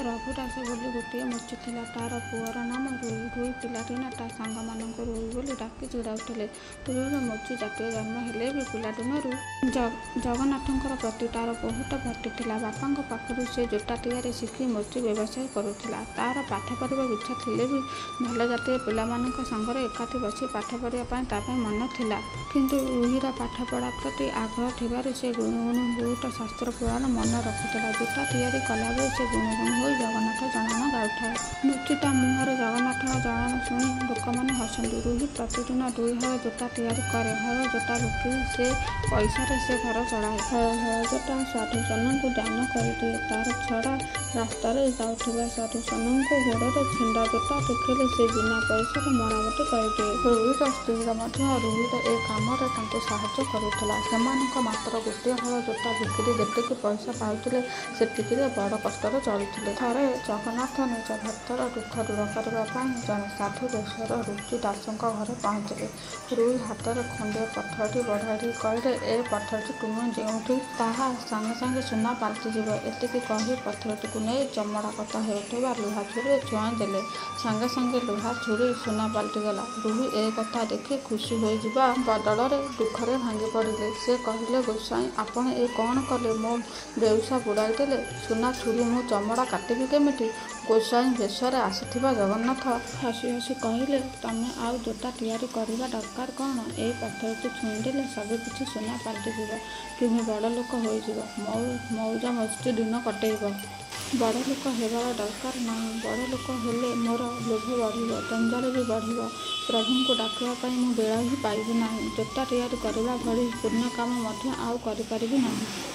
ରଘୁଦାସ ବୋଲି ଗୋଟିଏ ମୂର୍ତ୍ତି ଥିଲା। ତାର ପୁଅର ନାମ ରୁଇ। ରୁଇ ପିଲାଟି ନା ତା ସାଙ୍ଗମାନଙ୍କୁ ରୁଇ ବୋଲି ଡାକି ଚିଡ଼ାଉଥିଲେ। ରୁଇର ମୂର୍ତ୍ତି ଜାତୀୟ ଜନ୍ମ ହେଲେ ବି ପିଲାଦିନରୁ ଜଗନ୍ନାଥଙ୍କର ପ୍ରତି ତାର ବହୁତ ଭକ୍ତି ଥିଲା। ବାପାଙ୍କ ପାଖରୁ ସେ ଜୋତା ତିଆରି ଶିଖି ମୂର୍ତ୍ତି ବ୍ୟବସାୟ କରୁଥିଲା। ତାର ପାଠ ପଢ଼ିବାକୁ ଇଚ୍ଛା ଥିଲେ ବି ଭଲ ଜାତିର ପିଲାମାନଙ୍କ ସାଙ୍ଗରେ ଏକାଠି ବସି ପାଠ ପଢ଼ିବା ପାଇଁ ତା ପାଇଁ ମନ ଥିଲା। କିନ୍ତୁ ରୁହିର ପାଠପଢ଼ା ପ୍ରତି ଆଗ୍ରହ ଥିବାରୁ ସେ ଗୁଣୁଗୁଣୁ ବହୁତ ଶାସ୍ତ୍ର ପୁରାଣ ମନେ ରଖୁଥିଲା। ଜୋତା ତିଆରି କଲାବେଳେ ସେ ଗୁଣୁଗୁଣୁ ହୋଇ ଜଗନ୍ନାଥ ଜଣାଣ ଗାଉଥାଏ। ମୂର୍ତ୍ତି ତା ମୁହଁରେ ଜଗନ୍ନାଥଙ୍କ ଜଣାଣ ଶୁଣି ଲୋକମାନେ ହସନ୍ତି। ରୁହି ପ୍ରତିଦିନ 2 ହଳ ଜୋତା ତିଆରି କରେ। ହଳ ଜୋତା ବିକି ସେ ପଇସାରେ ସେ ଘର ଚଳାଏ। ହଳ ଜୋତା ସାଧୁଜନଙ୍କୁ ଦାନ କରିଦିଏ। ତାର ଛଡ଼ା ରାସ୍ତାରେ ଯାଉଥିବା ସାଧୁଜନଙ୍କୁ ଗୋଡ଼ରେ ଛିଣ୍ଡା ଜୋତା ଦେଖିଲେ ସେ ବିନା ପଇସାରେ ମରାମତି କରିଦିଏ। ରୁହିର ସ୍ତ୍ରୀର ମଧ୍ୟ ରୁହିର ଏ କାମରେ ତାଙ୍କୁ ସାହାଯ୍ୟ କରୁଥିଲା। ସେମାନଙ୍କ ମାତ୍ର ଗୋଟିଏ ହଳ ଜୋତା ବିକିରି ଯେତିକି ପଇସା ପାଉଥିଲେ ସେତିକିରେ ବଡ଼ କଷ୍ଟରେ ଚଳୁଥିଲେ। ଥରେ ଜଗନ୍ନାଥ ନିଜ ଭକ୍ତର ଦୁଃଖ ଦୂର କରିବା ପାଇଁ ଜଣେ ସାଧୁ ବେଶର ରୁଚି ଦାସଙ୍କ ଘରେ ପହଞ୍ଚିଲେ। ରୁଇ ହାତରେ ଖଣ୍ଡିଏ ପଥରଟି ବଢ଼ାଇ ଦେଇ କହିଲେ, "ଏ ପଥରଟି ତୁମେ ଯେଉଁଠି ତାହା ସାଙ୍ଗେ ସାଙ୍ଗେ ସୁନା ପାଲଟିଯିବ।" ଏତିକି କହି ପଥରଟିକୁ ନେଇ ଚମଡ଼ା କତା ହେଉଥିବା ଲୁହା ଛୁରୀରେ ଛୁଆଁ ଦେଲେ। ସାଙ୍ଗେ ସାଙ୍ଗେ ଲୁହା ଛୁରୀ ସୁନା ପାଲଟିଗଲା। ରୁହି ଏ କଥା ଦେଖି ଖୁସି ହୋଇଯିବା ବଦଳରେ ଦୁଃଖରେ ଭାଙ୍ଗି ପଡ଼ିଲେ। ସେ କହିଲେ, "ଗୋସାଇଁ, ଆପଣ ଏ କ'ଣ କଲେ? ମୋ ବେଉସା ବୁଡ଼ାଇ ଦେଲେ। ସୁନା ଛୁରୀ ମୁଁ ଚମଡ଼ା କାଟିବି କେମିତି?" ଗୋସାଇଁ ବେଶରେ ଆସିଥିବା ଜଗନ୍ନାଥ ହସି ହସି କହିଲେ, "ତମେ ଆଉ ଜୋତା ତିଆରି କରିବା ଦରକାର କ'ଣ? ଏଇ ପଥରଟି ଛୁଇଁଦେଲେ ସବୁକିଛି ସୁନା ପାଲଟିଯିବ। ତୁମେ ବଡ଼ଲୋକ ହୋଇଯିବ। ମଉଜ ମସ୍ତି ଦିନ କଟେଇବ। ବଡ଼ଲୋକ ହେବାର ଦରକାର ନାହିଁ। ବଡ଼ଲୋକ ହେଲେ ମୋର ଲୋଭ ବଢ଼ିବ, ଜଞ୍ଜାଳ ବି ବଢ଼ିବ। ପ୍ରଭୁଙ୍କୁ ଡାକିବା ପାଇଁ ମୁଁ ବେଳ ହିଁ ପାଇବି ନାହିଁ। ଜୋତା ତିଆରି କରିବା ଭଳି ପୁଣ୍ୟ କାମ ମଧ୍ୟ ଆଉ କରିପାରିବି ନାହିଁ।